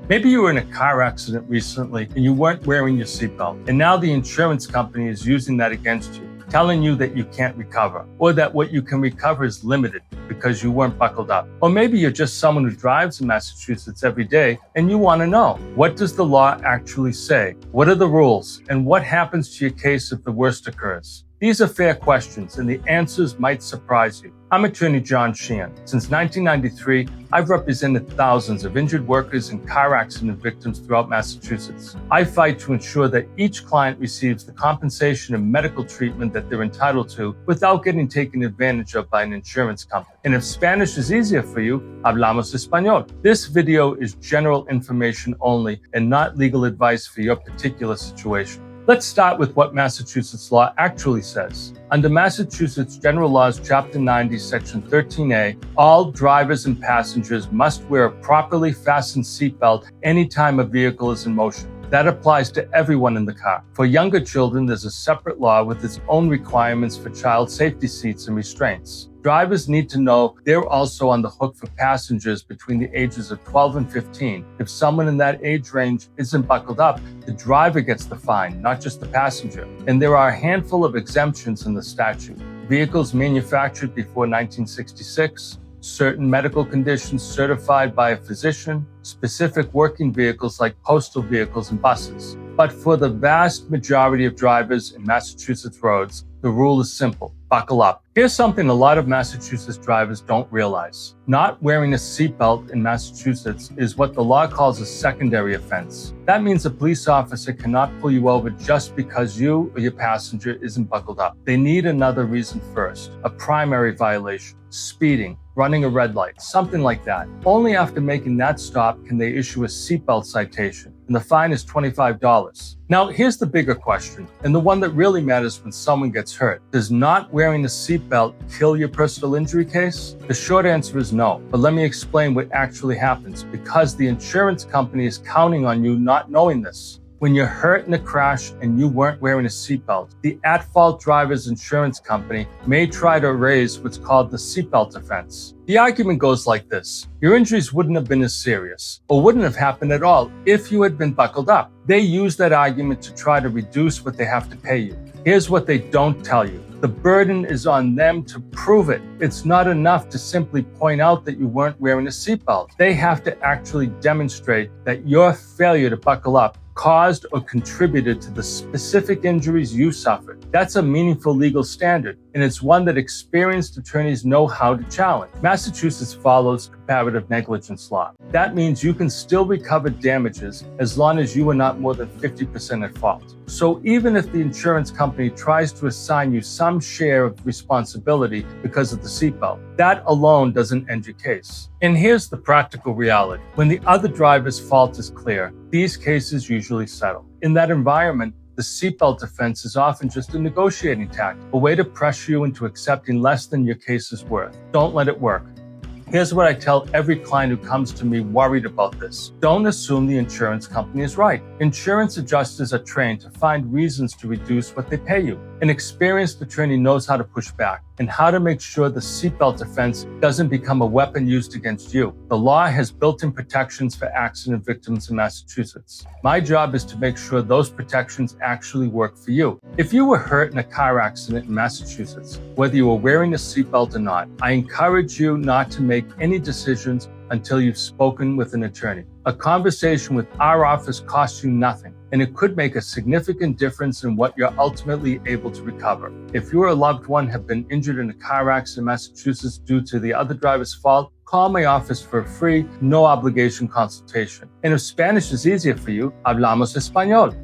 Maybe you were in a car accident recently and you weren't wearing your seatbelt, and now the insurance company is using that against you, telling you that you can't recover, or that what you can recover is limited because you weren't buckled up. Or maybe you're just someone who drives in Massachusetts every day and you want to know, what does the law actually say? What are the rules? And what happens to your case if the worst occurs? These are fair questions, and the answers might surprise you. I'm attorney John Sheehan. Since 1993, I've represented thousands of injured workers and car accident victims throughout Massachusetts. I fight to ensure that each client receives the compensation and medical treatment that they're entitled to without getting taken advantage of by an insurance company. And if Spanish is easier for you, hablamos español. This video is general information only and not legal advice for your particular situation. Let's start with what Massachusetts law actually says. Under Massachusetts General Laws, Chapter 90, Section 13A, all drivers and passengers must wear a properly fastened seatbelt anytime a vehicle is in motion. That applies to everyone in the car. For younger children, there's a separate law with its own requirements for child safety seats and restraints. Drivers need to know they're also on the hook for passengers between the ages of 12 and 15. If someone in that age range isn't buckled up, the driver gets the fine, not just the passenger. And there are a handful of exemptions in the statute. Vehicles manufactured before 1966, certain medical conditions certified by a physician, specific working vehicles like postal vehicles and buses. But for the vast majority of drivers in Massachusetts roads, the rule is simple: buckle up. Here's something a lot of Massachusetts drivers don't realize. Not wearing a seatbelt in Massachusetts is what the law calls a secondary offense. That means a police officer cannot pull you over just because you or your passenger isn't buckled up. They need another reason first: a primary violation, speeding, running a red light, something like that. Only after making that stop can they issue a seatbelt citation, and the fine is $25. Now, here's the bigger question, and the one that really matters when someone gets hurt. Does not wearing a seatbelt kill your personal injury case? The short answer is no, but let me explain what actually happens, because the insurance company is counting on you not knowing this. When you're hurt in a crash and you weren't wearing a seatbelt, the at-fault driver's insurance company may try to raise what's called the seatbelt offense. The argument goes like this: your injuries wouldn't have been as serious, or wouldn't have happened at all, if you had been buckled up. They use that argument to try to reduce what they have to pay you. Here's what they don't tell you: the burden is on them to prove it. It's not enough to simply point out that you weren't wearing a seatbelt. They have to actually demonstrate that your failure to buckle up caused or contributed to the specific injuries you suffered. That's a meaningful legal standard, and it's one that experienced attorneys know how to challenge. Massachusetts follows comparative negligence law. That means you can still recover damages as long as you are not more than 50% at fault. So even if the insurance company tries to assign you some share of responsibility because of the seatbelt, that alone doesn't end your case. And here's the practical reality: when the other driver's fault is clear, these cases usually settle. In that environment, the seatbelt offense is often just a negotiating tactic, a way to pressure you into accepting less than your case is worth. Don't let it work. Here's what I tell every client who comes to me worried about this: don't assume the insurance company is right. Insurance adjusters are trained to find reasons to reduce what they pay you. An experienced attorney knows how to push back and how to make sure the seatbelt offense doesn't become a weapon used against you. The law has built-in protections for accident victims in Massachusetts. My job is to make sure those protections actually work for you. If you were hurt in a car accident in Massachusetts, whether you were wearing a seatbelt or not, I encourage you not to make any decisions until you've spoken with an attorney. A conversation with our office costs you nothing, and it could make a significant difference in what you're ultimately able to recover. If you or a loved one have been injured in a car accident in Massachusetts due to the other driver's fault, call my office for a free, no obligation consultation. And if Spanish is easier for you, hablamos español.